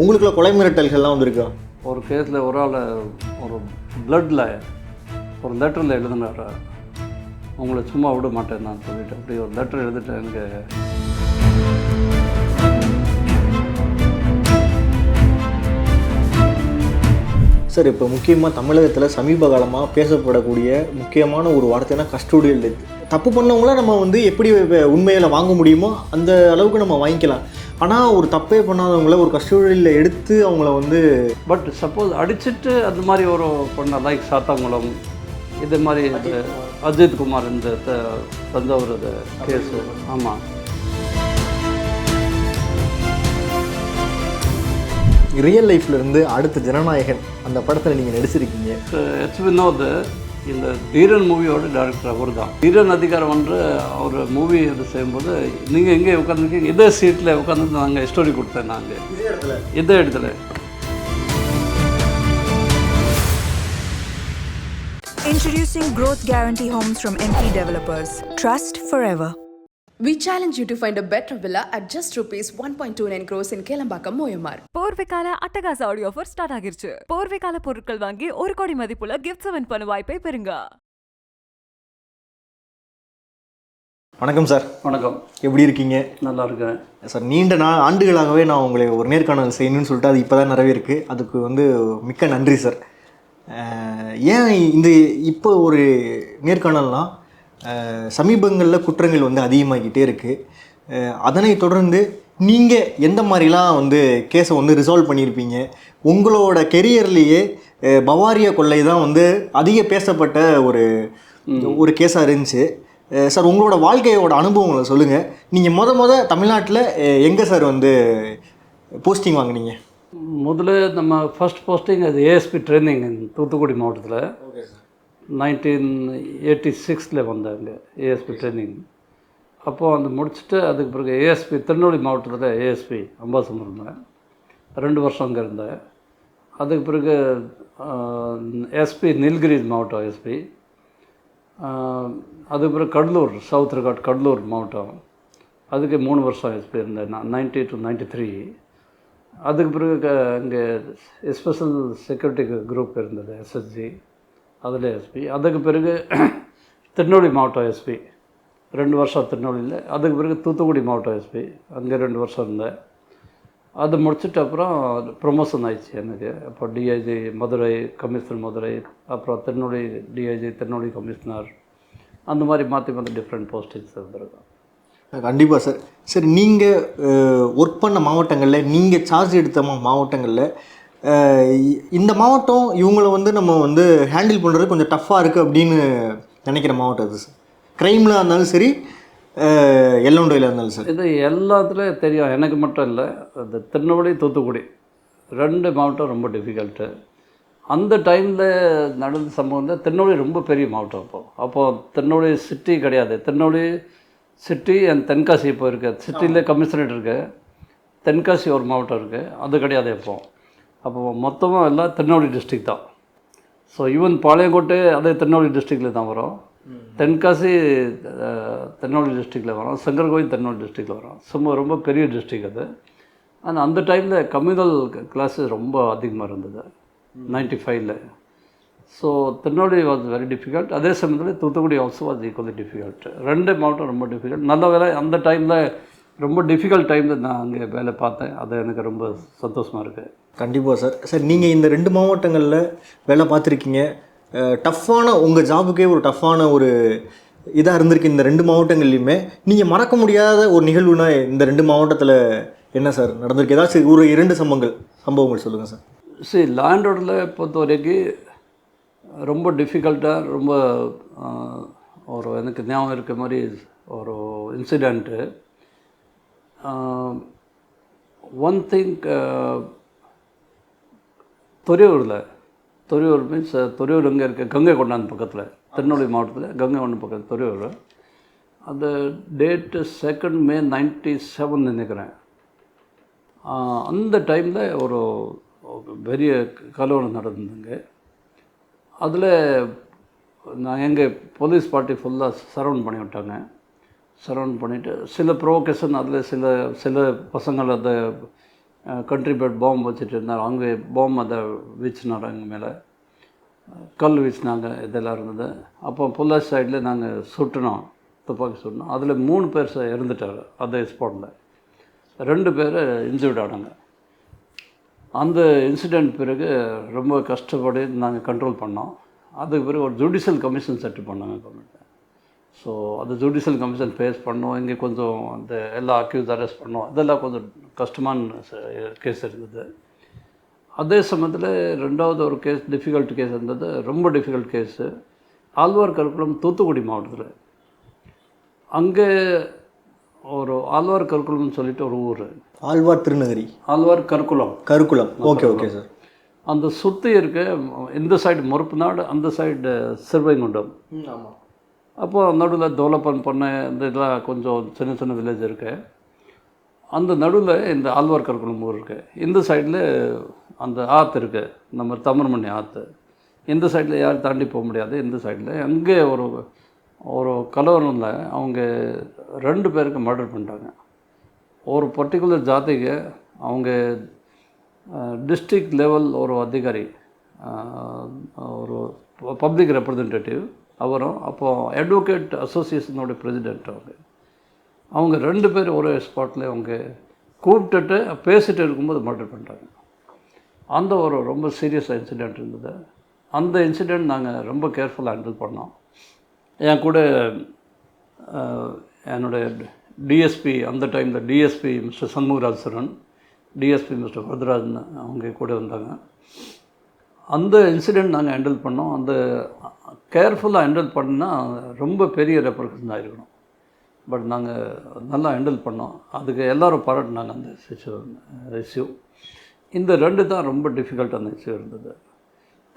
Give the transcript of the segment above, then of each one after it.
உங்களுக்குள்ள கொலை மிரட்டல்கள்லாம் வந்திருக்கா? ஒரு கேஸில் ஒரு ஆள் ஒரு பிளட்டில் ஒரு லெட்டரில் எழுதினார், உங்களை சும்மா விட மாட்டேன் நான் சொல்லிவிட்டு. அப்படி ஒரு லெட்டர் எழுதிட்டேன். எனக்கு சார், இப்போ முக்கியமாக தமிழகத்தில் சமீப காலமாக பேசப்படக்கூடிய முக்கியமான ஒரு வார்த்தைனா கஸ்டோடியல் டெத். தப்பு பண்ணவங்கள நம்ம வந்து எப்படி உண்மையில் வாங்க முடியுமோ அந்த அளவுக்கு நம்ம வாங்கிக்கலாம். ஆனால் ஒரு தப்பே பண்ணாதவங்கள ஒரு கஸ்டோடியில் எடுத்து அவங்கள வந்து பட் சப்போஸ் அடிச்சுட்டு அந்த மாதிரி ஒரு பண்ண லைக் சாத்தாங்குளம் இது மாதிரி இந்த அஜித் குமார் இந்த தஞ்சாவூர் கேஸு. ஆமாம், ரியல் லைஃப்லேருந்து அடுத்த ஜனநாயகன் அந்த படத்தில் நீங்கள் நடிச்சிருக்கீங்க. எச் வினோத் இந்த தீரன் மூவியோட டைரக்டர் அவர் தான். தீரன் அதிகாரம் வந்து அவர் மூவி இது செய்யும்போது நீங்கள் எங்கே உட்காந்துருக்கீங்க, இதே சீட்டில் உட்காந்து நாங்கள் ஸ்டோரி கொடுத்தேன். நாங்கள் இதே இடத்துல Introducing Growth Guarantee Homes from MP Developers. Trust forever. We challenge you to find a better villa at just rupees 1.29 crores in Kelambakam, Moyamar. போர்வைக்கால அட்டகாச ஆடியோ ஆஃபர் ஸ்டார்ட் ஆகிருச்சு. போர்வைக்கால பொருட்கள் வாங்கி 1 கோடி மதிப்புள்ள கிஃப்ட்ஸ் வின் பண்ண வாய்ப்பை பெறுங்க. வணக்கம் சார். வணக்கம். எப்படி இருக்கீங்க? நல்லா இருக்கேன் சார். நீண்ட ஆண்டுகளாகவே நான் உங்களை ஒரு நேர்காணல் செய்யணும்னு சொல்லிட்டு அது இப்போ தான் நிறைவேருக்கு. அதுக்கு வந்து மிக்க நன்றி சார். ஏன் இப்போ ஒரு நேர்காணல்னால் சமீபங்களில் குற்றங்கள் வந்து அதிகமாகிக்கிட்டே இருக்குது. அதனை தொடர்ந்து நீங்கள் எந்த மாதிரிலாம் வந்து கேஸை வந்து ரிசால்வ் பண்ணியிருப்பீங்க? உங்களோட கெரியர்லேயே பவாரியா கொள்ளை தான் வந்து அதிக பேசப்பட்ட ஒரு கேஸாக இருந்துச்சு சார். உங்களோட வாழ்க்கையோட அனுபவங்களை சொல்லுங்கள். நீங்கள் தமிழ்நாட்டில் எங்கே சார் வந்து போஸ்டிங் வாங்கினீங்க? முதல்ல நம்ம ஃபஸ்ட் போஸ்டிங் அது ஏஎஸ்பி ட்ரைனிங் தூத்துக்குடி மாவட்டத்தில் 1986 வந்தாங்க ஏஎஸ்பி ட்ரைனிங். அப்போது அந்த முடிச்சுட்டு அதுக்கு பிறகு ஏஎஸ்பி திருநெல்வேலி மாவட்டத்தில் ஏஎஸ்பி அம்பாசம் இருந்தேன். 2 வருஷம் அங்கே இருந்தேன். அதுக்கு பிறகு எஸ்பி நீலகிரி மாவட்டம் எஸ்பி. அதுக்கு பிறகு கடலூர் சவுத் ரெக்கார்ட் கடலூர் மாவட்டம், அதுக்கு 3 வருஷம் எஸ்பி இருந்தேன் நான் 90 to 93. அதுக்கு பிறகு இங்கே ஸ்பெஷல் செக்யூரிட்டி குரூப் இருந்தது எஸ்எஸ்ஜி, அதில் எஸ்பி. அதுக்கு பிறகு திருநெல்வேலி மாவட்டம் எஸ்பி 2 வருஷம் திருநெல்வேலியில். அதுக்கு பிறகு தூத்துக்குடி மாவட்டம் எஸ்பி, அங்கே 2 வருஷம் இருந்தேன். அது முடிச்சுட்டு அப்புறம் ப்ரொமோஷன் ஆயிடுச்சு எனக்கு. அப்போ டிஐஜி மதுரை, கமிஷனர் மதுரை, அப்புறம் திருநெல்வேலி டிஐஜி, திருநெல்வேலி கமிஷனர், அந்த மாதிரி மாற்றி டிஃப்ரெண்ட் போஸ்டிங்ஸ் இருந்திருக்கோம். கண்டிப்பாக சார். சரி, நீங்கள் ஒர்க் பண்ண மாவட்டங்களில், நீங்கள் சார்ஜ் எடுத்த மாவட்டங்களில் இந்த மாவட்டம் இவங்களை வந்து நம்ம வந்து ஹேண்டில் பண்ணுறது கொஞ்சம் டஃப்பாக இருக்குது அப்படின்னு நினைக்கிற மாவட்டம் அது சார். க்ரைமில் இருந்தாலும் சரி, எல்லோண்டையில் இருந்தாலும் சார். இது எல்லாத்துலேயும் தெரியும். எனக்கு மட்டும் இல்லை, இந்த திருநெல்வேலி தூத்துக்குடி 2 மாவட்டம் ரொம்ப டிஃபிகல்ட்டு. அந்த டைமில் நடந்த சம்பவம் தான். திருநெல்வேலி ரொம்ப பெரிய மாவட்டம். அப்போது திருநெல்வேலி சிட்டி கிடையாது. திருநெல்வேலி சிட்டி அண்ட் தென்காசி இப்போ இருக்குது. சிட்டியில் கமிஷனரேட் இருக்குது, தென்காசி ஒரு மாவட்டம் இருக்குது, அது கிடையாது அப்போது மொத்தமாக எல்லாம் திருநெல்வேலி டிஸ்ட்ரிக் தான். ஸோ ஈவன் பாளையங்கோட்டை அதே திருநெல்வேலி டிஸ்ட்ரிக்டில் தான் வரும். தென்காசி திருநெல்வேலி டிஸ்ட்ரிக்டில் வரும். சங்கரகோயில் திருநெல்வேலி டிஸ்ட்ரிக்டில் வரும். சும்மா ரொம்ப பெரிய டிஸ்ட்ரிக் அது. ஆனால் அந்த டைமில் கம்யூனல் கிளாஸஸ் ரொம்ப அதிகமாக இருந்தது 95ல். So Tirunelveli was very difficult. அதே சமயத்தில் Thoothukudi also was equally difficult. 2 மாவட்டம் ரொம்ப டிஃபிகல்ட். நல்ல வேலை அந்த டைமில் ரொம்ப டிஃபிகல்ட் டைமில் நான் அங்கே வேலை பார்த்தேன். அது எனக்கு ரொம்ப சந்தோஷமாக இருக்குது. கண்டிப்பாக சார். சார், நீங்கள் இந்த 2 மாவட்டங்களில் வேலை பார்த்துருக்கீங்க. டஃப்பான உங்கள் ஜாபுக்கே ஒரு டஃப்பான ஒரு இதாக இருந்திருக்கு இந்த 2 மாவட்டங்கள்லையுமே. நீங்கள் மறக்க முடியாத ஒரு நிகழ்வுனா இந்த 2 மாவட்டத்தில் என்ன சார் நடந்திருக்கு? ஏதாச்சும் ஒரு 2 சம்பவங்கள் சொல்லுங்கள் சார். சரி, லேண்ட் ஆர்டரில் பொறுத்த வரைக்கும் ரொம்ப டிஃபிகல்ட்டாக ரொம்ப ஒரு எனக்கு ஞாபகம் இருக்க மாதிரி ஒரு incident. One thing, Thuraiyur means Thuraiyur இங்கே இருக்க கங்கை கொண்டாந்து பக்கத்தில், திருநெல்வேலி மாவட்டத்தில் கங்கை கொண்டாந்து பக்கத்தில் துறையூர். அந்த டேட்டு 2 May 97 நினைக்கிறேன். அந்த டைமில் ஒரு பெரிய கலவரம் நடந்ததுங்க. அதில் நான் எங்கள் போலீஸ் பார்ட்டி ஃபுல்லாக சரவுண்ட் பண்ணி விட்டாங்க. சரவுண்ட் பண்ணிவிட்டு சில ப்ரோவோகேஷன் அதில் சில பசங்கள் அதை கண்ட்ரிபியூட் பாம்பு வச்சுட்டு இருந்தார். அங்கே பாம்பு அதை வீச்சினார், எங்கள் மேலே கல் வீச்சினாங்க, இதெல்லாம் இருந்தது. அப்போ புல்லஸ் சைடில் நாங்கள் சுட்டினோம், துப்பாக்கி சுட்டினோம். அதில் 3 பேர் இறந்துட்டார் அதே ஸ்பாட்டில், 2 பேர் இன்ஜூர்ட் ஆனாங்க. அந்த இன்சிடெண்ட் பிறகு ரொம்ப கஷ்டப்பட்டு நாங்கள் கண்ட்ரோல் பண்ணோம். அதுக்கு பிறகு ஒரு ஜுடிஷியல் கமிஷன் செட் பண்ணாங்க கவர்மெண்ட். ஸோ அந்த ஜுடிஷியல் கமிஷன் ஃபேஸ் பண்ணோம். இங்கே கொஞ்சம் அந்த எல்லா அக்யூஸ் அரெஸ்ட் பண்ணோம். அதெல்லாம் கொஞ்சம் கஷ்டமான கேஸ் இருந்தது. அதே சமயத்தில் 2வது ஒரு கேஸ் டிஃபிகல்ட் கேஸ் இருந்தது, ரொம்ப டிஃபிகல்ட் கேஸு. ஆழ்வார் கருக்குளம், தூத்துக்குடி மாவட்டத்தில். அங்கே ஒரு ஆழ்வார் கருக்குளம்னு சொல்லிட்டு ஒரு ஊர், ஆழ்வார் திருநகரி, ஆழ்வார் கருக்குளம். Okay sir. அந்த சுற்றி இருக்க இந்த சைடு மொரப்புநாடு, அந்த சைடு சிறுவைங்குண்டம். ஆமாம். அப்போது நடுவில் டெவலப்மெண்ட் பண்ண இந்த இதெல்லாம் கொஞ்சம் சின்ன சின்ன வில்லேஜ் இருக்குது. அந்த நடுவில் இந்த ஆழ்வார் கருக்குளம் ஊர் இருக்குது. இந்த சைடில் அந்த ஆற்று இருக்குது, நம்ம தமிழ்மணி ஆற்று. இந்த சைடில் யாரும் தாண்டி போக முடியாது. இந்த சைடில் அங்கே ஒரு கலவரம்ல அவங்க 2 பேருக்கு மர்டர் பண்ணிட்டாங்க. ஒரு பர்டிகுலர் ஜாதிக்கு அவங்க டிஸ்ட்ரிக்ட் லெவல் ஒரு அதிகாரி, ஒரு பப்ளிக் ரெப்ரசன்டேட்டிவ் அவரும், அப்போது அட்வொகேட் அசோசியேஷனோட பிரசிடெண்ட் அவங்க 2 பேர் ஒரே ஸ்பாட்டில் அவங்க கூப்பிட்டுட்டு பேசிட்டு இருக்கும்போது மர்டர் பண்ணிட்டாங்க. அந்த ஒரு ரொம்ப சீரியஸ் இன்சிடெண்ட் இருந்தது. அந்த இன்சிடெண்ட் நாங்கள் ரொம்ப கேர்ஃபுல்லாக ஹேண்டில் பண்ணோம். என் கூட என்னுடைய டிஎஸ்பி, அந்த டைமில் DSP mister Shanmugarajan, DSP mister Varadarajan அவங்க கூட வந்தாங்க. அந்த இன்சிடெண்ட் நாங்கள் ஹேண்டில் பண்ணோம். அந்த கேர்ஃபுல்லாக ஹேண்டில் பண்ணால் ரொம்ப பெரிய ரெப்ரகன்ஷன் ஆகிருக்கணும். பட் நாங்கள் நல்லா ஹேண்டில் பண்ணோம். அதுக்கு எல்லோரும் பாராட்டினாங்க அந்த இஷ்யூ. இந்த 2 தான் ரொம்ப டிஃபிகல்ட்டான இஷ்யூ இருந்தது.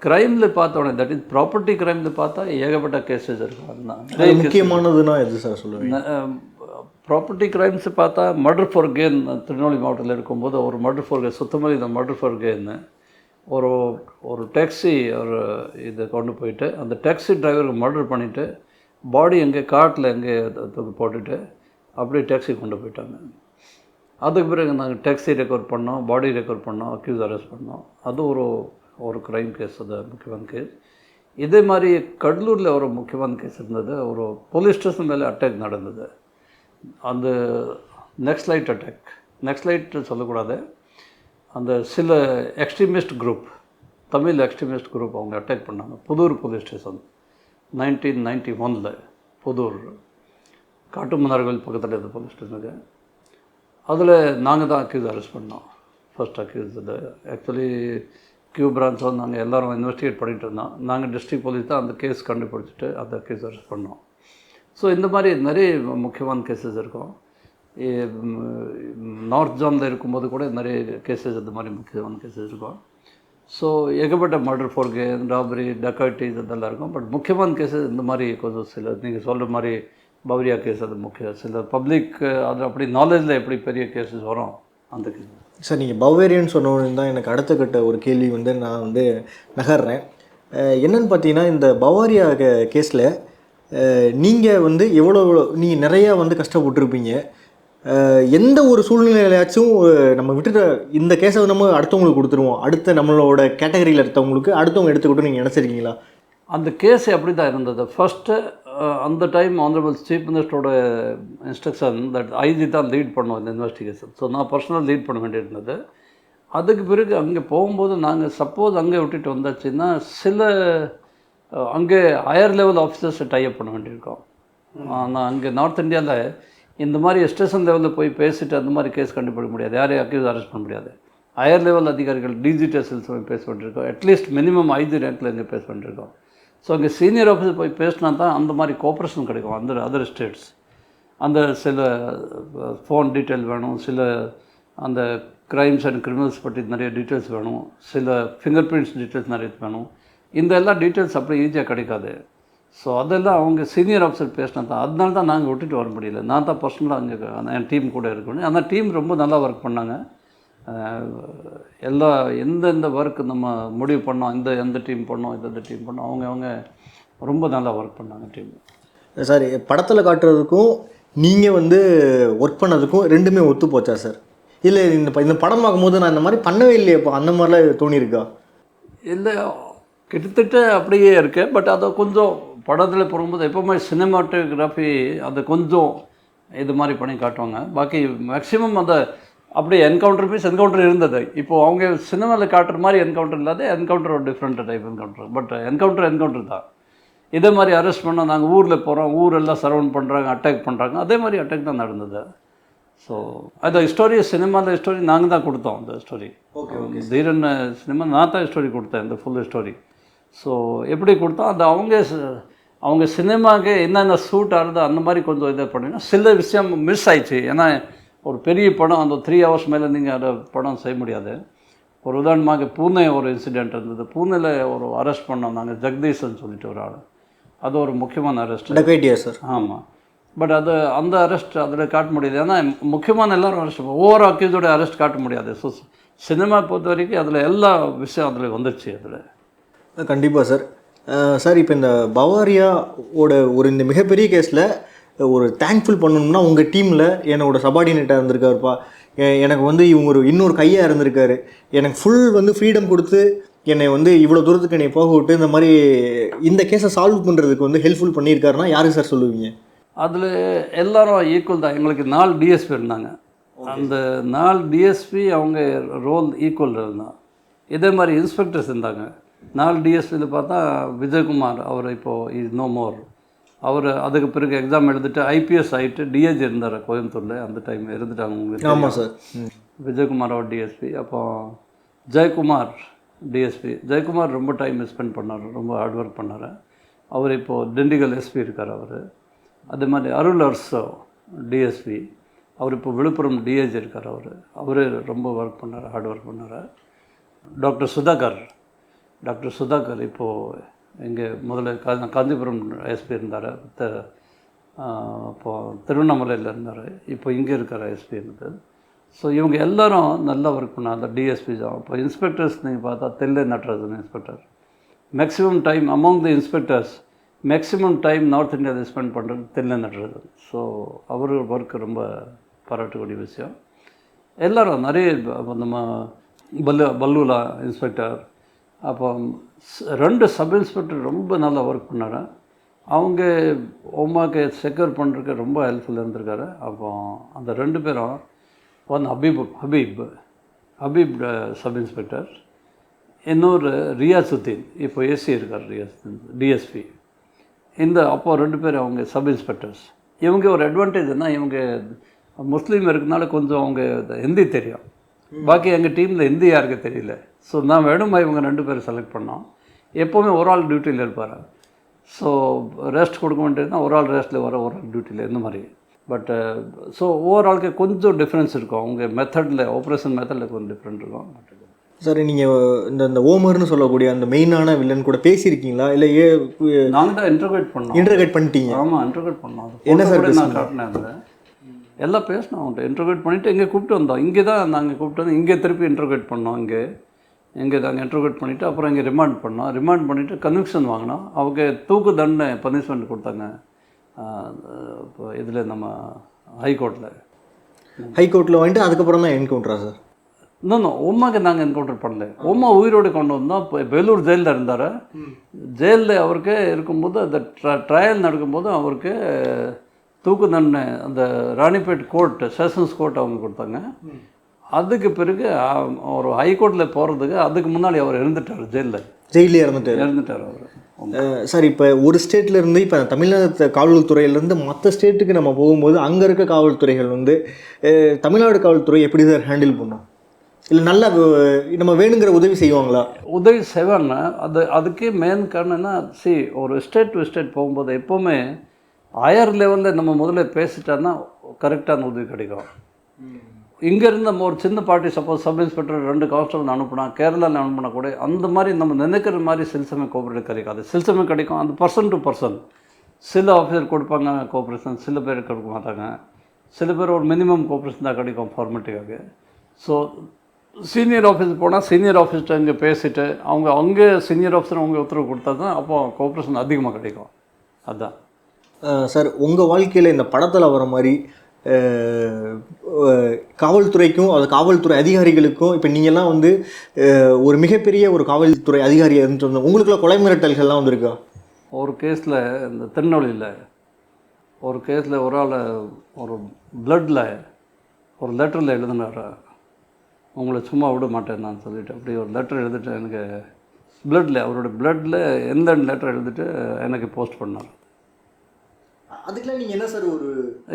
க்ரைமில் பார்த்தோன்னே, தட் இஸ் ப்ராப்பர்ட்டி க்ரைமில் பார்த்தா ஏகப்பட்ட கேஸஸ் இருக்கும். முக்கியமானதுன்னா எது சார் சொல்லுவீங்க? ப்ராப்பர்ட்டி க்ரைம்ஸ் பார்த்தா மர்டர் ஃபார் கெயின், திருநெல்வேலி மாவட்டத்தில் இருக்கும்போது ஒரு மர்டர் ஃபார் கெயின், சுத்தமாக இந்த மர்டர் ஃபார் கெயின்னு ஒரு டாக்ஸி ஒரு இதை கொண்டு போயிட்டு அந்த டாக்ஸி டிரைவருக்கு மர்டர் பண்ணிவிட்டு பாடி எங்கே காட்டில் எங்கே தூக்கி போட்டுட்டு அப்படியே டாக்ஸி கொண்டு போயிட்டாங்க. அதுக்கு பிறகு நாங்கள் டாக்ஸி ரெக்கவர் பண்ணோம், பாடி ரெக்கவர் பண்ணோம், அக்யூஸ் அரெஸ்ட் பண்ணோம். அது ஒரு க்ரைம் கேஸ், அது முக்கியமான கேஸ். இதே மாதிரி கடலூரில் ஒரு முக்கியமான கேஸ் இருந்தது. ஒரு போலீஸ் ஸ்டேஷன் மேலே அட்டாக் நடந்தது. அந்த நக்ஸலைட் அட்டாக், நக்ஸலைட் சொல்லக்கூடாது, அந்த சில extremist group, Tamil extremist group அவங்க அட்டாக் பண்ணாங்க புதூர் போலீஸ் ஸ்டேஷன் 1991 புதூர் காட்டுமன்னார்கோவில் பக்கத்தில் இருந்த போலீஸ் ஸ்டேஷனுக்கு. அதில் நாங்கள் தான் அக்யூஸ் அரெஸ்ட் பண்ணோம். ஃபர்ஸ்ட் அக்யூஸ் இது ஆக்சுவலி கியூ பிரான்ச் வந்து நாங்கள் எல்லோரும் இன்வெஸ்டிகேட் பண்ணிகிட்டு இருந்தோம். நாங்கள் டிஸ்ட்ரிக்ட் போலீஸ் தான் அந்த கேஸ் கண்டுபிடிச்சிட்டு அந்த கேஸ் அரெஸ்ட் பண்ணோம். ஸோ இந்த மாதிரி நிறைய முக்கியமான கேஸஸ் இருக்கும். நார்த் ஜோனில் இருக்கும்போது கூட நிறைய கேஸஸ் இந்த மாதிரி முக்கியமான கேஸஸ் இருக்கும். ஸோ ஏகப்பட்ட மர்டர் ஃபார் கெயின், ராபரி, டக்காய்டிஸ் இதெல்லாம் இருக்கும். பட் முக்கியமான கேஸஸ் இந்த மாதிரி கொஞ்சம் சில நீங்கள் சொல்கிற மாதிரி பவரியா கேஸ், அது முக்கியம். சில பப்ளிக் அது அப்படி நாலேஜில் எப்படி பெரிய கேஸஸ் வரும் அந்த கேஸ். சார், நீங்கள் பவேரியன் சொன்னோன்னு தான் எனக்கு அடுத்த கட்ட ஒரு கேள்வி வந்து நான் வந்து நகர்றேன். என்னென்னு பார்த்தீங்கன்னா, இந்த பவாரியா கேஸில் நீங்கள் வந்து நீங்கள் நிறையா வந்து கஷ்டப்பட்டுருப்பீங்க. எந்த ஒரு சூழ்நிலையாச்சும் நம்ம விட்டுட்டு இந்த கேஸை நம்ம அடுத்தவங்களுக்கு கொடுத்துருவோம், அடுத்த நம்மளோட கேட்டகரியில் எடுத்தவங்களுக்கு அடுத்தவங்க எடுத்துக்கிட்டு நீங்கள் நினச்சிருக்கீங்களா? அந்த கேஸ் அப்படி தான் இருந்தது. ஃபஸ்ட்டு அந்த டைம் ஆனரபிள் சீஃப் மினிஸ்டரோட இன்ஸ்ட்ரக்ஷன் தட் ஐஜி தான் லீட் பண்ணுவோம் இந்த இன்வெஸ்டிகேஷன். ஸோ நான் பர்சனல் லீட் பண்ண வேண்டியிருந்தது. அதுக்கு பிறகு அங்கே போகும்போது நாங்கள் சப்போஸ் அங்கே விட்டுட்டு வந்தாச்சுன்னா சில அங்கே ஹையர் லெவல் ஆஃபீஸர்ஸை டைப் பண்ண வேண்டியிருக்கோம். ஆனால் அங்கே நார்த் இந்தியாவில் இந்த மாதிரி ஸ்டேஷன் லெவலில் போய் பேசிட்டு அந்த மாதிரி கேஸ் கண்டுபிடிக்க முடியாது, யாரையும் அக்யூஸ் அரெஸ்ட் பண்ண முடியாது. ஹையர் லெவல் அதிகாரிகள் டிஜிட்டல்ஸ் போய் பேச வேண்டியிருக்கோம். அட்லீஸ்ட் மினிமம் ஐஜி ரேங்க்கில் இங்கே பேச வேண்டியிருக்கோம். ஸோ அங்கே சீனியர் ஆஃபீஸர் போய் பேசினா தான் அந்த மாதிரி கோஆப்ரேஷன் கிடைக்கும் அதர் ஸ்டேட்ஸ். அந்த சில ஃபோன் டீட்டெயில் வேணும், சில அந்த க்ரைம்ஸ் அண்ட் கிரிமினல்ஸ் பற்றி நிறைய டீட்டெயில்ஸ் வேணும், சில ஃபிங்கர் பிரிண்ட்ஸ் டீட்டெயில்ஸ் நிறைய வேணும். இந்த எல்லா டீட்டெயில்ஸ் அப்படி ஈஸியாக கிடைக்காது. ஸோ அதெல்லாம் அவங்க சீனியர் ஆஃபீஸர் பேசினா தான். அதனால தான் நாங்கள் விட்டுட்டு வர முடியல. நான் தான் பர்சனலாக அங்கே என் டீம் கூட இருக்கணும். அந்த டீம் ரொம்ப நல்லா ஒர்க் பண்ணாங்க. எல்லா எந்தெந்த ஒர்க் நம்ம முடிவு பண்ணோம், எந்த டீம் பண்ணோம், இந்த டீம் பண்ணோம், அவங்க ரொம்ப நல்லா ஒர்க் பண்ணாங்க டீம். சார், படத்தில் காட்டுறதுக்கும் நீங்கள் வந்து ஒர்க் பண்ணதுக்கும் ரெண்டுமே ஒத்து போச்சா சார்? இல்லை இந்த படம் பார்க்கும்போது நான் இந்த மாதிரி பண்ணவே இல்லையப்பா அந்த மாதிரிலாம் தோணியிருக்கா? இல்லை கிட்டத்தட்ட அப்படியே இருக்கு. பட் அதை கொஞ்சம் படத்தில் போகும்போது எப்போவுமே சினிமாட்டோகிராஃபி அதை கொஞ்சம் இது மாதிரி பண்ணி காட்டுவாங்க. பாக்கி மேக்ஸிமம் அதை அப்படியே என்கவுண்டர் இருந்தது. இப்போது அவங்க சினிமாவில் காட்டுற மாதிரி என்கவுண்டர் இல்லாத என்கவுண்டர் ஒரு different type encounter. But encounter தான். இதே மாதிரி அரெஸ்ட் பண்ணால் நாங்கள் ஊரில் போகிறோம், ஊரெல்லாம் சரவுண்ட் பண்ணுறாங்க, அட்டாக் பண்ணுறாங்க, அதே மாதிரி அட்டாக் தான் நடந்தது. ஸோ அந்த ஸ்டோரி சினிமாவில் ஸ்டோரி நாங்கள் தான் கொடுத்தோம். அந்த ஸ்டோரி தீரன் சினிமா நான் தான் ஸ்டோரி கொடுத்தேன், இந்த ஃபுல் ஸ்டோரி. ஸோ எப்படி கொடுத்தோம் அது அவங்க சினிமாவுக்கு என்னென்ன சூட் ஆகுது அந்த மாதிரி கொஞ்சம் இதை பண்ணினா சில விஷயம் மிஸ் ஆயிடுச்சு. ஏன்னா ஒரு பெரிய படம் அந்த 3 hours மேலே நீங்கள் அதை படம் செய்ய முடியாது. ஒரு உதாரணமாக பூனே ஒரு இன்சிடெண்ட் இருந்தது. பூனேல ஒரு அரெஸ்ட் பண்ணோம் நாங்கள், ஜெகதீஷன் சொல்லிட்டு ஒரு ஆள். அது ஒரு முக்கியமான அரெஸ்ட். டக்கைட்டியா சார்? ஆமாம். பட் அது அந்த அரெஸ்ட் அதில் காட்ட முடியாது. ஏன்னா முக்கியமான எல்லோரும் அரெஸ்ட் ஒவ்வொரு அக்யூஸோட அரெஸ்ட் காட்ட முடியாது. ஸோ சினிமா பொறுத்த வரைக்கும் அதில் எல்லா விஷயம் அதில் வந்துடுச்சு. அதில் கண்டிப்பாக சார். சார் இப்போ இந்த பவாரியாவோட இந்த மிகப்பெரிய கேஸில் ஒரு தேங்க்ஃபுல் பண்ணணும்னா உங்கள் டீமில் என்னோட சபார்டினேட்டாக இருந்திருக்காருப்பா, எனக்கு இவங்க இன்னொரு கையாக இருந்திருக்காரு, எனக்கு ஃபுல் ஃப்ரீடம் கொடுத்து என்னை இவ்வளோ தூரத்துக்கு என்னை போக விட்டு இந்த மாதிரி இந்த கேஸை சால்வ் பண்ணுறதுக்கு ஹெல்ப்ஃபுல் பண்ணியிருக்காருன்னா யாருக்கு சார் சொல்லுவீங்க? அதில் எல்லாரும் ஈக்குவல் தான். எங்களுக்கு 4 டிஎஸ்பி இருந்தாங்க. அந்த 4 டிஎஸ்பி அவங்க ரோல் ஈக்குவல் இருந்தாங்க. இதே மாதிரி இன்ஸ்பெக்டர்ஸ் இருந்தாங்க. 4 டிஎஸ்பியில் பார்த்தா விஜயகுமார், அவர் இப்போது இஸ் நோ மோர். அவர் அதுக்கு பிறகு எக்ஸாம் எழுதிட்டு ஐபிஎஸ் ஆகிட்டு டிஏஜி இருந்தார் கோயம்புத்தூரில். அந்த டைம் இருந்துட்டாங்க உங்களுக்கு. ஆமாம் சார். விஜயகுமார் அவர் டிஎஸ்பி. அப்போ ஜெயக்குமார் டிஎஸ்பி. ஜெயக்குமார் ரொம்ப டைம் ஸ்பெண்ட் பண்ணார், ரொம்ப ஹார்ட் ஒர்க் பண்ணார். அவர் இப்போது திண்டுக்கல் எஸ்பி இருக்கார் அவர். அதே மாதிரி அருள் அரசோ டிஎஸ்பி, அவர் இப்போ விழுப்புரம் டிஏஜி இருக்கார். அவர் ரொம்ப ஒர்க் பண்ணார், ஹார்ட் ஒர்க் பண்ணார். டாக்டர் சுதாகர் இப்போது இங்கே முதல்ல காஞ்சிபுரம் எஸ்பி இருந்தார், இப்போது திருவண்ணாமலையில் இருந்தார், இப்போ இங்கே இருக்கிற எஸ்பி இருந்தது. ஸோ இவங்க எல்லோரும் நல்லா ஒர்க் பண்ணார். அந்த டிஎஸ்பி தான். இப்போ இன்ஸ்பெக்டர்ஸ் நீங்கள் பார்த்தா Tellai Natarajan inspector. Maximum time among the inspectors maximum time north இந்தியாவில் ஸ்பெண்ட் பண்ணுறது தெல்லை நடராஜன். ஸோ அவர் ஒர்க்கு ரொம்ப பாராட்டக்கூடிய விஷயம். எல்லோரும் நிறைய நம்ம பல்லூலா இன்ஸ்பெக்டர், அப்போ 2 சப் இன்ஸ்பெக்டர் ரொம்ப நல்லா ஒர்க் பண்ணார். அவங்க உமாக்கு செக்யூர் பண்ணுறதுக்கு ரொம்ப ஹெல்ப்ஃபுல்லாக இருந்திருக்காரு. அப்போ அந்த 2 பேரும் ஒன் ஹபீப் சப் இன்ஸ்பெக்டர், இன்னொரு ரியாசுத்தீன் இப்போ ஏசி இருக்கார் டிஎஸ்பி. அப்போ 2 பேர் அவங்க சப் இன்ஸ்பெக்டர்ஸ். இவங்க ஒரு அட்வான்டேஜ்னா இவங்க முஸ்லீம் இருக்கனால கொஞ்சம் அவங்க ஹிந்தி தெரியும். பாக்கி எங்கள் டீமில் ஹிந்தி யாருக்கு தெரியல. ஸோ நான் வேணுமா இவங்க 2 பேர் செலக்ட் பண்ணோம். எப்போவுமே ஒரு ஆள் டியூட்டியில் இருப்பார். ஸோ ரெஸ்ட் கொடுக்க வேண்டியதுனா ஒரு ஆள் ரெஸ்ட்டில் ஒரு ஆள் டியூட்டியில், இந்த மாதிரி. பட் ஸோ ஓவராலுக்கு கொஞ்சம் டிஃப்ரென்ஸ் இருக்கும். அவங்க மெத்தடில் ஆப்ரேஷன் மெத்தடில் கொஞ்சம் டிஃப்ரெண்ட் இருக்கும். சார் நீங்கள் இந்த ஓமர்னு சொல்லக்கூடிய அந்த மெயினான வில்லன் கூட பேசியிருக்கீங்களா? இல்லை நாங்கள் தான் இன்டர்கேட் பண்ணிட்டீங்க? ஆமாம், இன்டர்கேட் பண்ணோம். என்ன சார் நான் காட்டினேன் அதில் எல்லாம் பேசினோம். அவங்கள்ட்ட இன்டர்கேட் பண்ணிவிட்டு இங்கே கூப்பிட்டு வந்தோம். இங்கே தான் நாங்கள் கூப்பிட்டு வந்து இங்கே திருப்பி இன்டர்கேட் பண்ணோம். இங்கே நாங்கள் இன்டர்கேட் பண்ணிவிட்டு அப்புறம் இங்கே ரிமாண்ட் பண்ணோம். ரிமாண்ட் பண்ணிவிட்டு கன்விக்ஷன் வாங்கினோம். அவங்க தூக்கு தண்டனை பனிஷ்மெண்ட் கொடுத்தாங்க. இப்போ இதில் நம்ம ஹைகோர்ட்டில் வாங்கிட்டு அதுக்கப்புறம் தான் என்கவுண்டரா சார்? இன்னொன்று உமாக்கு நாங்கள் என்கவுண்டர் பண்ணல. உமா உயிரோடு கொண்டு வந்தோம். இப்போ வேலூர் ஜெயிலில் இருந்தார். ஜெயிலில் அவருக்கு இருக்கும்போது அந்த ட்ரையல் நடக்கும்போது அவருக்கு தூக்கு தண்டனை அந்த ராணிப்பேட் கோர்ட், செஷன்ஸ் கோர்ட் அவங்க கொடுத்தாங்க. அதுக்கு பிறகு ஒரு ஹைகோர்ட்டில் போகிறதுக்கு அதுக்கு முன்னாடி அவர் இருந்துட்டார். ஜெயிலே இறந்துட்டார் அவர். சார் இப்போ ஒரு ஸ்டேட்லேருந்து இப்போ தமிழ்நாடு காவல்துறையிலேருந்து மற்ற ஸ்டேட்டுக்கு நம்ம போகும்போது அங்கே இருக்க காவல்துறைகள் தமிழ்நாடு காவல்துறை எப்படி சார் ஹேண்டில் பண்ணோம்? இல்லை நல்லா நம்ம வேணுங்கிற உதவி செய்வாங்களா? உதவி செய்வாங்க. அதுக்கே மெயின் காரணம்னா ஒரு ஸ்டேட் டு ஸ்டேட் போகும்போது எப்போவுமே ஹையர் லெவலில் நம்ம முதல்ல பேசிட்டோன்னா கரெக்டான உதவி கிடைக்கும். இங்கேருந்து நம்ம ஒரு சின்ன party suppose sub inspector 2 constable அனுப்புனா, கேரளாவில் அனுப்புனா கூட அந்த மாதிரி நம்ம நினைக்கிற மாதிரி சில சமயம் கோஆப்ரேட் கிடைக்காது. சில சமயம் கிடைக்கும். அந்த பர்சன் டு பர்சன் சில ஆஃபீஸர் கொடுப்பாங்க கோஆப்ரேஷன், சில பேர் கொடுக்க மாட்டாங்க. சில பேர் ஒரு மினிமம் கோஆப்ரேஷன் தான் கிடைக்கும் ஃபார்மாலிட்டிக்காக. ஸோ சீனியர் ஆஃபீஸ் போனால் சீனியர் ஆஃபீஸ்கிட்ட இங்கே பேசிவிட்டு அங்கே சீனியர் ஆஃபீஸர் அவங்க உத்தரவு கொடுத்தா தான் அப்போ கோஆப்ரேஷன் அதிகமாக கிடைக்கும். அதுதான் சார் உங்கள் வாழ்க்கையில் இந்த படத்தில் வர மாதிரி காவல்துறைக்கும் அது காவல்துறை அதிகாரிகளுக்கும் இப்போ நீங்கள்லாம் வந்து ஒரு மிகப்பெரிய ஒரு காவல்துறை அதிகாரியாக இருந்து வந்தோம், உங்களுக்குலாம் கொலை மிரட்டல்கள்லாம் வந்திருக்கா? ஒரு கேஸில் இந்த திருநெல்வேலியில் ஒரு கேஸில் ஒரு ஆள் ஒரு பிளட்டில் ஒரு லெட்டரில் எழுதினார், உங்களை சும்மா விட மாட்டேன் நான் சொல்லிவிட்டு. அப்படி ஒரு லெட்டர் எழுதிட்டு எனக்கு பிளட்டில் அவரோட பிளட்டில் எந்த லெட்டர் எழுதிட்டு எனக்கு போஸ்ட் பண்ணார். அதுக்கெல்லாம் நீங்கள் என்ன சார் ஒரு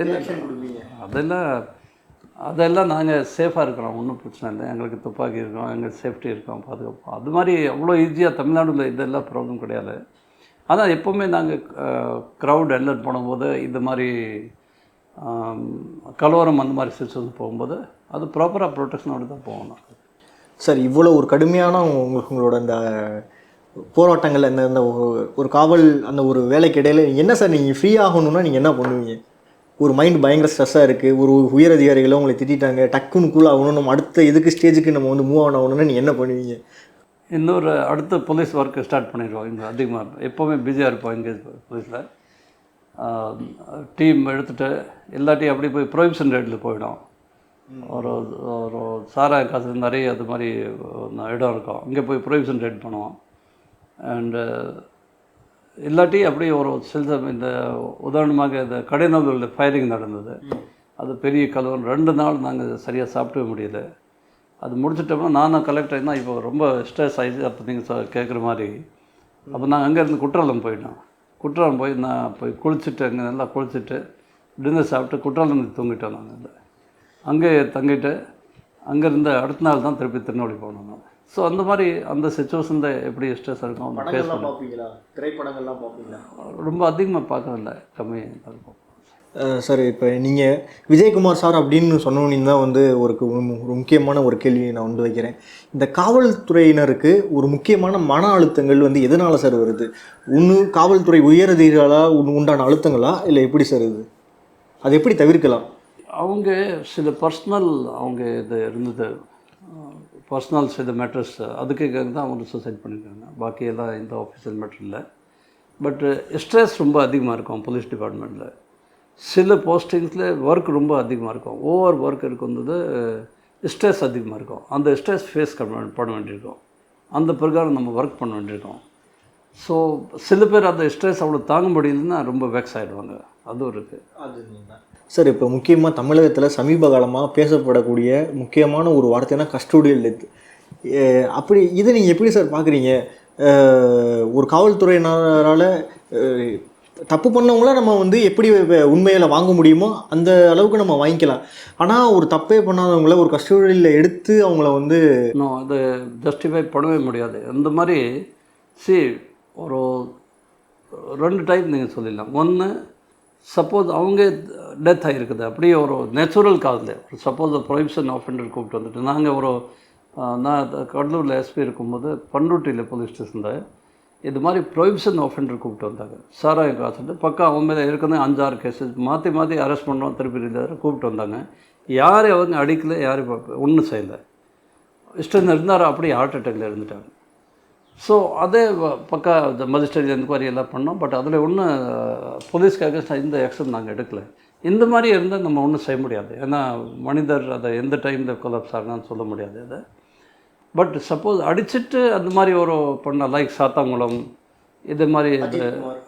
ரியாக்ஷன் கொடுப்பீங்க? அதெல்லாம் நாங்கள் சேஃபாக இருக்கிறோம், ஒன்றும் பிரச்சனை இல்லை, எங்களுக்கு துப்பாக்கி இருக்கோம், எங்களுக்கு சேஃப்டி இருக்கோம், பாதுகாப்போம். அது மாதிரி அவ்வளோ ஈஸியாக தமிழ்நாடுல இதெல்லாம் ப்ராப்ளம் கிடையாது. ஆனால் எப்போவுமே நாங்கள் க்ரௌட் எல்லாம் போடும்போது இந்த மாதிரி கலவரம் அந்த மாதிரி சுச்சுவேஷன் போகும்போது அது ப்ராப்பராக ப்ரொடெக்ஷனோடு தான் போகணும். சார் இவ்வளோ ஒரு கடுமையான உங்களோட இந்த போராட்டங்கள் அந்த ஒரு காவல் அந்த ஒரு வேலைக்கு இடையில என்ன சார் நீங்கள் ஃப்ரீ ஆகணும்னா நீங்கள் என்ன பண்ணுவீங்க? ஒரு மைண்ட் பயங்கர ஸ்ட்ரெஸ்ஸாக இருக்குது, ஒரு உயர் அதிகாரிகளும் உங்களை திட்டாங்க, டக்குன்னு கூல் ஆகணும், நம்ம அடுத்த இதுக்கு ஸ்டேஜுக்கு நம்ம வந்து மூவ் ஆகணும்னா நீங்கள் என்ன பண்ணுவீங்க? இன்னொரு அடுத்த போலீஸ் ஒர்க்கு ஸ்டார்ட் பண்ணிடுவோம். இங்கே அதிகமாக எப்போவுமே பிஸியாக இருப்போம் இங்கே போலீஸில். டீம் எடுத்துகிட்டு எல்லாத்தையும் அப்படி போய் ப்ரொஹிபிஷன் ரேட்டில் போயிடும். ஒரு ஒரு சாராய காசு நிறைய அது மாதிரி இடம் இருக்கும், இங்கே போய் ப்ரொஹிபிஷன் ரேட் பண்ணுவோம். அண்டு இல்லாட்டி அப்படி ஒரு சில இந்த உதாரணமாக இந்த கடைநல்லூரில் ஃபயரிங் நடந்தது, அது பெரிய கலவரம். 2 நாள் நாங்கள் சரியாக சாப்பிடவே முடியல. அது முடிச்சிட்டோம்னா நானும் கலெக்டர்னா இப்போ ரொம்ப ஸ்ட்ரெஸ் ஆகிடுச்சு. அப்போ நீங்கள் கேட்குற மாதிரி அப்போ நாங்கள் அங்கேருந்து குற்றாலம் போயிட்டோம். குற்றாலம் போய் நான் போய் குளிச்சுட்டு அங்கே நல்லா குளிச்சுட்டு டின்னர் சாப்பிட்டு குற்றாலம் தூங்கிட்டோம். நாங்கள் அங்கே தங்கிட்டு அங்கேருந்து அடுத்த நாள் தான் திருப்பி திருநெல்வேலி போனோம். நான் ஸோ அந்த மாதிரி அந்த சுச்சுவேஷனில் எப்படி ஸ்ட்ரெஸ் இருக்கும் ஃபேஸ் பண்ண. திரைப்படங்கள்லாம் பார்ப்பீங்களா? ரொம்ப அதிகமாக பார்க்கறதில்ல, கம்மியாக இருக்கும். சார் இப்போ நீங்கள் விஜயகுமார் சார் அப்படின்னு சொன்னோன்னு தான் வந்து ஒரு முக்கியமான ஒரு கேள்வியை நான் வந்து வைக்கிறேன். இந்த காவல்துறையினருக்கு ஒரு முக்கியமான மன அழுத்தங்கள் வந்து எதனால் சார் வருது? ஒன்று காவல்துறை உயரதிகாரிகளாக உண்டான அழுத்தங்களா, இல்லை எப்படி சார் இது? அது எப்படி தவிர்க்கலாம்? அவங்க சில பர்சனல் அவங்க இது இருந்தது, பர்சனல் சில மேட்டர்ஸ், அதுக்காக தான் அவங்க சூசைட் பண்ணியிருக்காங்க. பாக்கியெல்லாம் இந்த ஆஃபீஷியல் மேட்டர் இல்லை. பட்டு ஸ்ட்ரெஸ் ரொம்ப அதிகமாக இருக்கும் போலீஸ் டிபார்ட்மெண்ட்டில். சில போஸ்டிங்ஸில் ஒர்க் ரொம்ப அதிகமாக இருக்கும், ஓவர் ஒர்க் இருக்கும்போது ஸ்ட்ரெஸ் அதிகமாக இருக்கும். அந்த ஸ்ட்ரெஸ் ஃபேஸ் பண்ண வேண்டியிருக்கும், அந்த பிரகாரம் நம்ம ஒர்க் பண்ண வேண்டியிருக்கோம். ஸோ சில பேர் அந்த ஸ்ட்ரெஸ் அவ்வளோ தாங்க முடியலன்னா ரொம்ப வெக்ஸ் ஆகிடுவாங்க, அதுவும் இருக்குது. சார் இப்போ முக்கியமாக தமிழகத்தில் சமீப காலமாக பேசப்படக்கூடிய முக்கியமான ஒரு வார்த்தைனா கஸ்டோடியல் டெத். அப்படி இதை நீங்கள் எப்படி சார் பார்க்குறீங்க? ஒரு காவல்துறையினரால் தப்பு பண்ணவங்கள நம்ம வந்து எப்படி உண்மையில் வாங்க முடியுமோ அந்த அளவுக்கு நம்ம வாங்கிக்கலாம். ஆனால் ஒரு தப்பே பண்ணாதவங்கள ஒரு கஸ்டடியில் எடுத்து அவங்கள வந்து இன்னும் அதை ஜஸ்டிஃபை பண்ணவே முடியாது. அந்த மாதிரி ஒரு 2 டைப் நீங்கள் சொல்லிடலாம். ஒன்று, சப்போஸ் அவங்க டெத் ஆகிருக்குது அப்படியே ஒரு நேச்சுரல் காசில், சப்போஸ் ப்ரொஹிபிஷன் ஆஃபெண்டர் கூப்பிட்டு வந்துட்டு நாங்கள் நான் கடலூரில் எஸ்பி இருக்கும்போது பண்ருட்டியில் போலீஸ் ஸ்டேஷனில் இது மாதிரி ப்ரொஹிபிஷன் ஆஃபெண்டர் கூப்பிட்டு வந்தாங்க. சாராயம் காசுட்டு பக்கம் அவன் மேலே ஏற்கனவே 5-6 கேஸஸ் மாற்றி அரெஸ்ட் பண்ணுறோம், திருப்பி கூப்பிட்டு வந்தாங்க. யாரையும் அவங்க அடிக்கலை, யாரையும் ஒன்றும் செய்யலை. இஷ்டம் இருந்தார், அப்படியே ஹார்ட் அட்டாக்ல இருந்துட்டாங்க. ஸோ அதே பக்கா மஜிஸ்ட்ரேட் என்கொயரி எல்லாம் பண்ணோம். பட் அதில் ஒன்றும் போலீஸ்க்காக இந்த ஆக்ஷன் நாங்கள் எடுக்கலை. இந்த மாதிரி இருந்தால் நம்ம ஒன்றும் செய்ய முடியாது, ஏன்னா மனிதர் அதை எந்த டைமில் கொலாப்ஸ் ஆகணும்னு சொல்ல முடியாது அதை. பட் சப்போஸ் அடிச்சுட்டு அந்த மாதிரி ஒரு பண்ண லைக் சாத்தாங்குளம் இது மாதிரி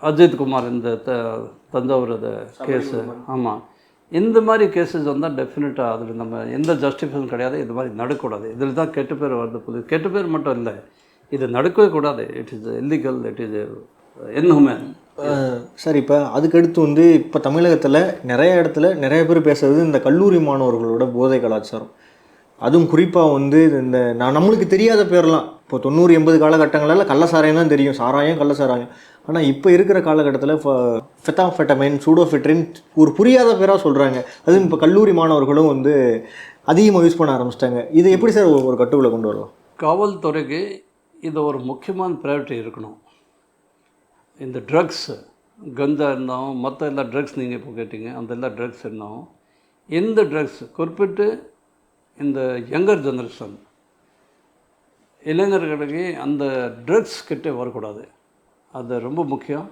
அஜித்குமார் இந்த தஞ்சாவூர் அது கேஸு, ஆமாம், இந்த மாதிரி கேஸஸ் வந்தால் டெஃபினட்டாக அதில் நம்ம எந்த ஜஸ்டிஃபிகேஷன் கிடையாது. இது மாதிரி நடக்கக்கூடாது. இதில் தான் கெட்ட பேர் வருது. போலீஸ் கெட்ட பேர் மட்டும் இல்லை, இது நடக்கவே கூடாது. It is illegal, it is inhuman. Sir இப்போ அதுக்கடுத்து வந்து இப்போ தமிழகத்தில் நிறைய இடத்துல நிறைய பேர் பேசுறது இந்த கல்லூரி மாணவர்களோட போதை கலாச்சாரம். அதுவும் குறிப்பாக வந்து இந்த நம்மளுக்கு தெரியாத பேர்லாம் இப்போ 90-80 காலகட்டங்களில் கள்ளசாராயம் தான் தெரியும், சாராயம் கள்ளசாராயம். ஆனால் இப்போ இருக்கிற காலகட்டத்தில் ஃபெத்தாம்ஃபெட்டமைன், சூடோஃபெட்ரின் ஒரு புரியாத பேராக சொல்கிறாங்க. அதுவும் இப்போ கல்லூரி மாணவர்களும் வந்து அதிகமாக யூஸ் பண்ண ஆரம்பிச்சிட்டாங்க. இது எப்படி சார் ஒரு கட்டுக்குள்ளே கொண்டு வரலாம்? காவல்துறைக்கு இது ஒரு முக்கியமான ப்ரையாரிட்டி இருக்கணும். இந்த ட்ரக்ஸு, கஞ்சா இருந்தாலும் மற்ற எல்லா ட்ரக்ஸ் நீங்கள் இப்போ கேட்டீங்க, அந்த எல்லா ட்ரக்ஸ் இருந்தாலும் எந்த ட்ரக்ஸ் குறிப்பிட்டு இந்த யங்கர் ஜெனரேஷன் இளைஞர்களுக்கு அந்த ட்ரக்ஸ் கிட்டே வரக்கூடாது. அது ரொம்ப முக்கியம்.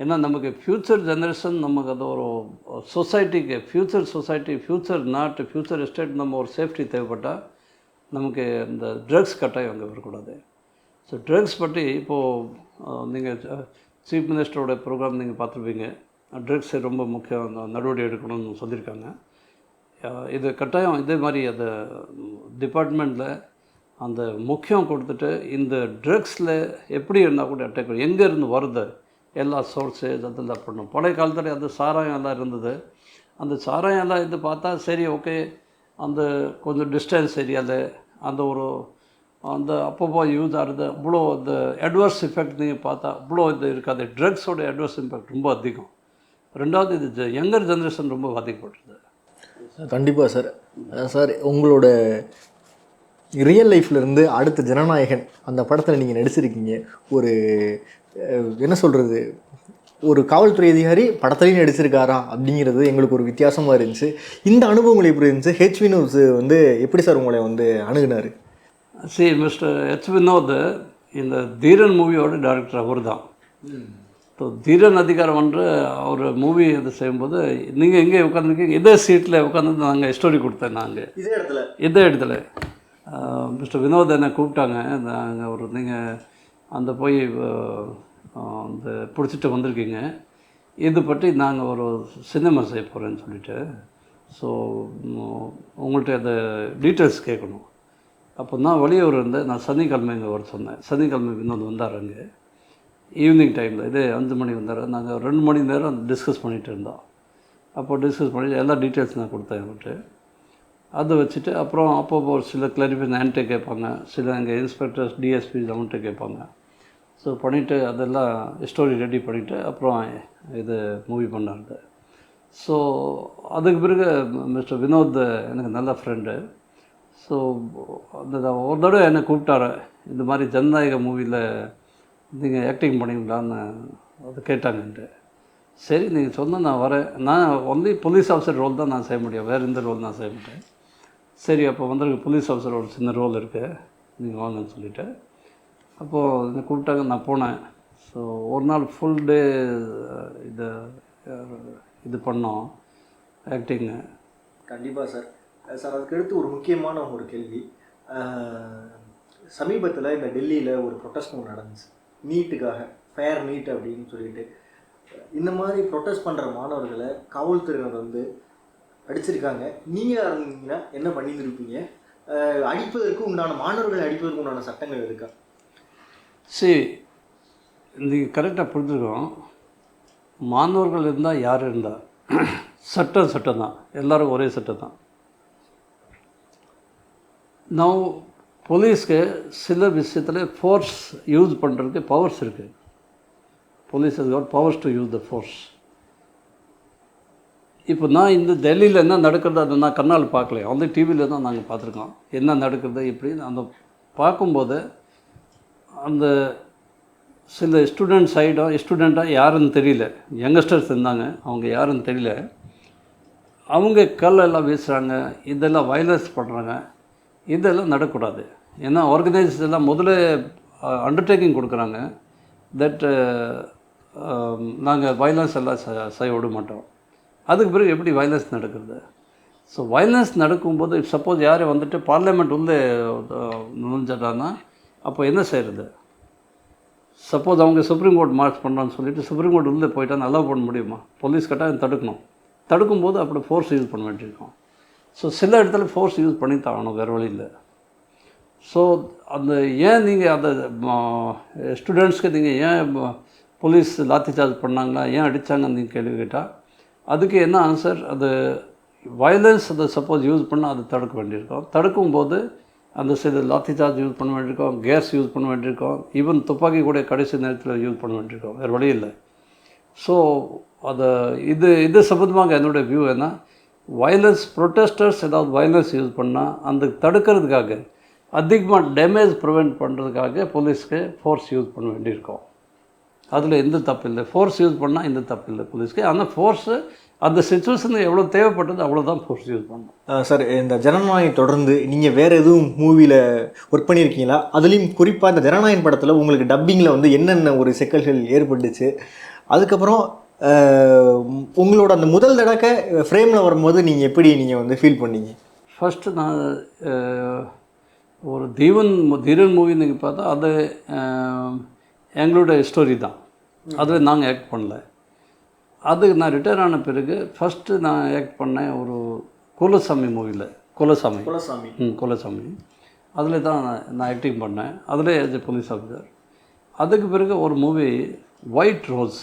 ஏன்னா நமக்கு ஃப்யூச்சர் ஜெனரேஷன் நமக்கு அது ஒரு சொசைட்டிக்கு ஃப்யூச்சர் சொசைட்டி, ஃப்யூச்சர் நாட்டு, ஃப்யூச்சர் எஸ்டேட் நம்ம ஒரு சேஃப்டி தேவைப்பட்டால் நமக்கு இந்த ட்ரக்ஸ் கட்டாயம் அங்கே வரக்கூடாது. ஸோ ட்ரக்ஸ் பற்றி இப்போது நீங்கள் சீஃப் மினிஸ்டரோட ப்ரோக்ராம் நீங்கள் பார்த்துருப்பீங்க. ட்ரக்ஸ் ரொம்ப முக்கியம், நடவடிக்கை எடுக்கணும்னு சொல்லியிருக்காங்க. இது கட்டாயம் இதே மாதிரி அந்த டிபார்ட்மெண்ட்டில் அந்த முக்கியம் கொடுத்துட்டு இந்த ட்ரக்ஸில் எப்படி இருந்தால் கூட அட்டாக் பண்ணி எங்கேருந்து வருது எல்லா சோர்ஸஸ் அதெல்லாம் பண்ணணும். பழைய காலத்தில் அந்த சாராயம் எல்லாம் இருந்தது. அந்த சாராயம் எல்லாம் இது பார்த்தா சரி ஓகே, அந்த கொஞ்சம் டிஸ்டன்ஸ் ஏரியாவில் அந்த ஒரு அந்த அப்பப்போ யூஸ் ஆகிறது இவ்வளோ அந்த அட்வர்ஸ் எஃபெக்ட் நீங்கள் பார்த்தா இவ்வளோ இது இருக்காது. ட்ரக்ஸோட அட்வர்ஸ் இம்பேக்ட் ரொம்ப அதிகம். ரெண்டாவது இது யங்கர் ஜென்ரேஷன் ரொம்ப பாதிக்கப்பட்டது. கண்டிப்பாக சார். சார் உங்களோட ரியல் லைஃப்லேருந்து அடுத்த ஜனநாயகன் அந்த படத்தில் நீங்கள் நடிச்சிருக்கீங்க. ஒரு என்ன சொல்கிறது, ஒரு காவல்துறை அதிகாரி படத்துலையும் நடிச்சிருக்காரா அப்படிங்கிறது எங்களுக்கு ஒரு வித்தியாசமாக இருந்துச்சு. இந்த அனுபவங்கள் எப்படி இருந்துச்சு? ஹெச் வினோத் வந்து எப்படி சார் உங்களை வந்து அணுகுனார்? மிஸ்டர் ஹெச் வினோத் இந்த தீரன் மூவியோட டைரக்டர் அவர் தான். ஸோ தீரன் அதிகாரம் வந்து அவர் மூவி இது செய்யும்போது நீங்கள் எங்கே உட்காந்துருக்கீங்க, இதே சீட்டில் உட்காந்து நாங்கள் ஸ்டோரி கொடுத்தேன். நாங்கள் இதே இடத்துல மிஸ்டர் வினோத் என்னை கூப்பிட்டாங்க. நாங்கள் ஒரு நீங்கள் அந்த போய் அந்த பிடிச்சிட்டு வந்திருக்கீங்க, இது பற்றி நாங்கள் ஒரு சினிமா செய்ய போகிறேன்னு சொல்லிவிட்டு, ஸோ உங்கள்கிட்ட அந்த டீட்டெயில்ஸ் கேட்கணும். அப்போ நான் வெளியூர் இருந்தேன். நான் சனிக்கிழமை இங்கே வர சொன்னேன். சனிக்கிழமை வினோத் வந்தார். அங்கே ஈவினிங் டைமில் இதே 5 மணி வந்தார். நாங்கள் 2 மணி நேரம் டிஸ்கஸ் பண்ணிகிட்டு இருந்தோம். அப்போ டிஸ்கஸ் பண்ணிவிட்டு எல்லா டீட்டெயில்ஸ் நான் கொடுத்தேன் அவர்கிட்ட. அதை வச்சுட்டு அப்புறம் அப்போ ஒரு சில கிளாரிஃபிகேஷன் என்கிட்ட கேட்பாங்க, சில எங்கள் இன்ஸ்பெக்டர்ஸ் டிஎஸ்பி அவன்கிட்ட கேட்பாங்க. ஸோ பண்ணிவிட்டு அதெல்லாம் ஸ்டோரி ரெடி பண்ணிவிட்டு அப்புறம் இது மூவி பண்ணாங்க. ஸோ அதுக்கு பிறகு மிஸ்டர் வினோத் எனக்கு நல்ல ஃப்ரெண்டு. ஸோ அந்த ஒரு தடவை என்னை கூப்பிட்டாரு, இந்த மாதிரி ஜனநாயக மூவியில் நீங்கள் ஆக்டிங் பண்ணிங்களான்னு அது கேட்டாங்கன்ட்டு. சரி நீங்கள் சொன்னால் நான் வரேன். நான் ஒன்லி போலீஸ் ஆஃபீஸர் ரோல் தான் நான் செய்ய முடியும், வேறு எந்த ரோல் நான் செய்ய மாட்டேன். சரி அப்போ வந்துருக்கு போலீஸ் ஆஃபீஸர் ஒரு சின்ன ரோல் இருக்குது, நீங்கள் வாங்கன்னு சொல்லிவிட்டு அப்போது என்னை கூப்பிட்டாங்க. நான் போனேன். ஸோ ஒரு நாள் ஃபுல் டே இது பண்ணோம் ஆக்டிங்கு. கண்டிப்பாக சார். சார் அதுக்கு அடுத்து ஒரு முக்கியமான ஒரு கேள்வி. சமீபத்தில் இந்த டெல்லியில் ஒரு ப்ரொட்டஸ்ட் ஒன்று நடந்துச்சு, நீட்டுக்காக, ஃபேர் நீட் அப்படின்னு சொல்லிட்டு. இந்த மாதிரி ப்ரொட்டஸ்ட் பண்ணுற மாணவர்களை காவல்துறையினர் வந்து அடிச்சிருக்காங்க. நீங்கள் இருந்தீங்கன்னா என்ன பண்ணியிருப்பீங்க? அடிப்பதற்கு உண்டான மாணவர்களை அடிப்பதற்கு உண்டான சட்டங்கள் இருக்கா? சரி, நீங்கள் கரெக்டாக புரிஞ்சுக்கணும். மாணவர்கள் இருந்தால் யார் இருந்தால் சட்டம் தான், எல்லோரும் ஒரே சட்டம் தான். நான் போலீஸ்க்கு சில விஷயத்தில் ஃபோர்ஸ் யூஸ் பண்ணுறதுக்கு பவர்ஸ் இருக்குது. Police has got powers to use the force. இப்போ நான் இந்த டெல்லியில் என்ன நடக்கிறது அதை நான் கண்ணால் பார்க்கல, வந்து டிவியில் தான் நாங்கள் பார்த்துருக்கோம் என்ன நடக்கிறது இப்படி. அந்த பார்க்கும்போது அந்த சில ஸ்டூடெண்ட்டாக யாருன்னு தெரியல, யங்ஸ்டர்ஸ் இருந்தாங்க, அவங்க யாருன்னு தெரியல, அவங்க கல்லெல்லாம் வீசுகிறாங்க, இதெல்லாம் வயலன்ஸ் பண்ணுறாங்க. இதெல்லாம் நடக்கக்கூடாது. ஏன்னா ஆர்கனைசேஷன் எல்லாம் முதல்ல அண்டர்டேக்கிங் கொடுக்குறாங்க தட் நாங்கள் வயலன்ஸ் எல்லாம் செய்ய விட மாட்டோம். அதுக்கு பிறகு எப்படி வயலன்ஸ் நடக்கிறது? ஸோ வயலன்ஸ் நடக்கும்போது சப்போஸ் யார் வந்துட்டு பார்லிமெண்ட் உள்ளே நுழைஞ்சிட்டாங்கன்னா அப்போ என்ன செய்கிறது? சப்போஸ் அவங்க சுப்ரீம் கோர்ட் மார்ச் பண்ணுறான்னு சொல்லிட்டு சுப்ரீம் கோர்ட் உள்ளே போயிட்டான்னு அலோவ் பண்ண முடியுமா? போலீஸ் கட்டாயம் தடுக்கணும். தடுக்கும்போது அப்படி ஃபோர்ஸ் யூஸ் பண்ண வேண்டியிருக்கோம். ஸோ சில இடத்துல ஃபோர்ஸ் யூஸ் பண்ணி தான் ஆகணும், வேறு வழி இல்லை. ஸோ அந்த ஏன் நீங்கள் அந்த ஸ்டூடெண்ட்ஸ்க்கு நீங்கள் ஏன் போலீஸ் லாத்தி சார்ஜ் பண்ணாங்களா, ஏன் அடித்தாங்கன்னு நீங்கள் கேள்வி கேட்டால் அதுக்கு என்ன ஆன்சர்? அது வயலன்ஸ் அதை சப்போஸ் யூஸ் பண்ணால் அது தடுக்க வேண்டியிருக்கோம். தடுக்கும்போது அந்த சில லாத்தி சார்ஜ் யூஸ் பண்ண வேண்டியிருக்கோம், கேஸ் யூஸ் பண்ண வேண்டியிருக்கோம், ஈவன் துப்பாக்கி கூட கடைசி நேரத்தில் யூஸ் பண்ண வேண்டியிருக்கோம், வேறு வழி இல்லை. ஸோ அதை இது சம்பந்தமாக என்னுடைய வியூ என்ன, வயலன்ஸ் ப்ரொட்டஸ்டர்ஸ் ஏதாவது வயலன்ஸ் யூஸ் பண்ணால் அந்த தடுக்கிறதுக்காக அதிகமாக டேமேஜ் ப்ரிவெண்ட் பண்ணுறதுக்காக போலீஸ்க்கு ஃபோர்ஸ் யூஸ் பண்ண வேண்டியிருக்கோம். அதில் எந்த தப்பு இல்லை, ஃபோர்ஸ் யூஸ் பண்ணால் எந்த தப்பு இல்லை போலீஸ்க்கு. ஆனால் ஃபோர்ஸு அந்த சுச்சுவேஷனுக்கு எவ்வளோ தேவைப்பட்டது அவ்வளோதான் ஃபோர்ஸ் யூஸ் பண்ணணும். சார் இந்த ஜனநாயகம் தொடர்ந்து நீங்கள் வேறு எதுவும் மூவியில் ஒர்க் பண்ணியிருக்கீங்களா? அதுலேயும் குறிப்பாக இந்த ஜனநாயகம் படத்தில் உங்களுக்கு டப்பிங்கில் வந்து என்னென்ன ஒரு சிக்கல்கள் ஏற்பட்டுச்சு? அதுக்கப்புறம் உங்களோட அந்த முதல் தடவை ஃப்ரேமில் வரும்போது நீங்கள் எப்படி நீங்கள் வந்து ஃபீல் பண்ணீங்க? ஃபஸ்ட்டு நான் ஒரு தீரன் மூவி நீங்கள் பார்த்தா அது எங்களோட ஸ்டோரி தான், அதில் நாங்கள் ஆக்ட் பண்ணல. அது நான் ரிட்டையர் ஆன பிறகு ஃபஸ்ட்டு நான் ஆக்ட் பண்ணேன் ஒரு குலசாமி மூவியில். குலசாமி அதில் தான் நான் ஆக்டிங் பண்ணேன். அதில் ஆஸ் எ போலீஸ் ஆஃபீஸர். அதுக்கு பிறகு ஒரு மூவி ஒயிட் ரோஸ்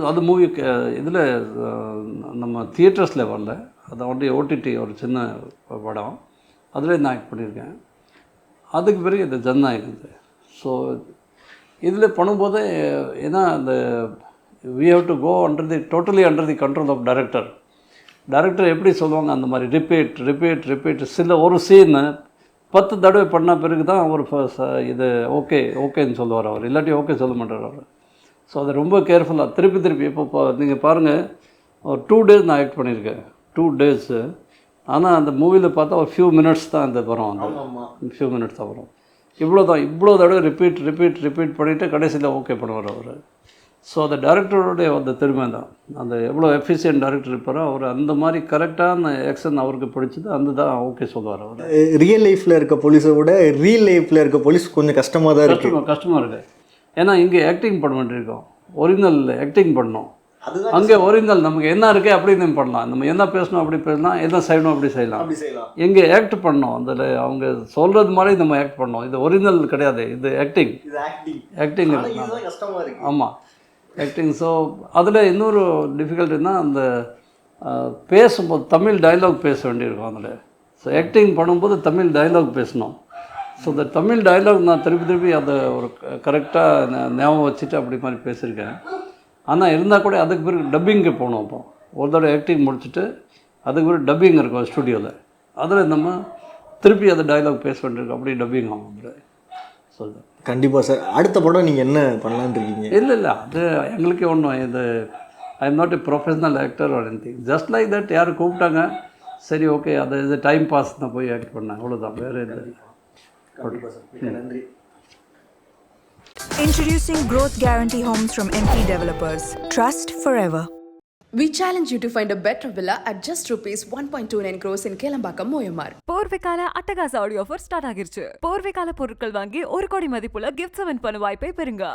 அது மூவி இதில் நம்ம தியேட்டர்ஸில் வரல, அதை வந்து ஓடிடி ஒரு சின்ன படம், அதில் நான் ஆக்ட் பண்ணியிருக்கேன். அதுக்கு பிறகு இந்த ஜனநாயகம். ஸோ இதில் பண்ணும்போது ஏன்னா அந்த we have to go totally under the control of director எப்படி சொல்லுவாங்க அந்த மாதிரி ரிப்பீட் சில ஒரு சீன் 10 தடவை பண்ண பிறகு தான் அவர் இது ஓகேன்னு சொல்லுவார் அவர், இல்லாட்டி ஓகே சொல்ல மாட்டார் அவர். ஸோ அதை ரொம்ப கேர்ஃபுல்லாக திருப்பி இப்போ நீங்கள் பாருங்கள், ஒரு 2 days நான் ஆக்ட் பண்ணியிருக்கேன், 2 days. ஆனால் அந்த மூவியில் பார்த்தா ஒரு ஃபியூ மினிட்ஸ் தான் அந்த வரும், அந்த ஃபியூ மினிட்ஸ் தான் வரும். இவ்வளோ தடவை ரிப்பீட் பண்ணிவிட்டு கடைசியில் ஓகே பண்ணுவார் அவர். ஸோ அந்த டேரக்டருடைய அந்த திறமை தான், அந்த எவ்வளோ எஃபிஷியன்ட் டேரக்டர் இருப்பாரோ அவர் அந்த மாதிரி கரெக்டான ஆக்ஷன் அவருக்கு பிடிச்சது, அந்த தான் ஓகே சொல்லுவார் அவர். ரியல் லைஃப்பில் இருக்க போலீஸை விட ரியல் லைஃப்பில் இருக்க போலீஸ் கொஞ்சம் கஷ்டமாக தான் இருக்குது. கஷ்டமாக இருக்குது. ஏன்னா இங்கே ஆக்டிங் பண்ண வேண்டியிருக்கோம், ஒரிஜினல் ஆக்டிங் பண்ணணும். அங்கே ஒரிஜினல் நமக்கு என்ன இருக்குது அப்படி நம்ம பண்ணலாம், நம்ம என்ன பேசணும் அப்படி பேசலாம், என்ன செய்யணும் அப்படி செய்யலாம். இங்கே ஆக்ட் பண்ணோம், அதில் அவங்க சொல்கிறது மாதிரி நம்ம ஆக்ட் பண்ணோம். இது ஒரிஜினல் கிடையாது, இது ஆக்டிங். ஆமாம், ஆக்டிங். ஸோ அதில் இன்னொரு டிஃபிகல்ட்டின்னா அந்த பேசும்போது தமிழ் டைலாக் பேச வேண்டியிருக்கும் அதில். ஸோ ஆக்டிங் பண்ணும்போது தமிழ் டைலாக் பேசணும். ஸோ இந்த தமிழ் டைலாக் நான் திருப்பி அதை ஒரு கரெக்டாக ஞாபகம் வச்சுட்டு அப்படி மாதிரி பேசியிருக்கேன். ஆனால் இருந்தால் கூட அதுக்கு பிறகு டப்பிங்கு போகணும். அப்போ ஒரு தடவை ஆக்டிங் முடிச்சுட்டு அதுக்கு பிறகு டப்பிங் இருக்கும் ஸ்டுடியோவில், அதில் நம்ம திருப்பி அதை டைலாக் பேச வேண்டியிருக்கோம், அப்படி டப்பிங் ஆகும் அதில். ஸோ கண்டிப்பாக சார். அடுத்த படம் நீங்கள் என்ன பண்ணலான்னு இருக்கீங்க? இல்லை அது எங்களுக்கே ஒன்றும் இது I am not a professional actor or anything, just like that. யாரும் கூப்பிட்டாங்க, சரி ஓகே, அது இது டைம் பாஸ் தான் போய் ஆக்ட் பண்ணேன், அவ்வளோதான், வேறு இது. நன்றி. Introducing Growth Guarantee Homes from MP Developers. Trust forever. We challenge you to find a better villa at just rupees 1.29 crores in Kelambakam, OMR. போர்வைக்கால அட்டகாச ஆடியோ ஆஃபர் ஸ்டார்ட் ஆகிருச்சு. போர்வைக்கால பொருட்கள் வாங்கி 1 கோடி மதிப்புள்ள கிஃப்ட்ஸ் வின் பண்ண வாய்ப்பை பெறுங்க.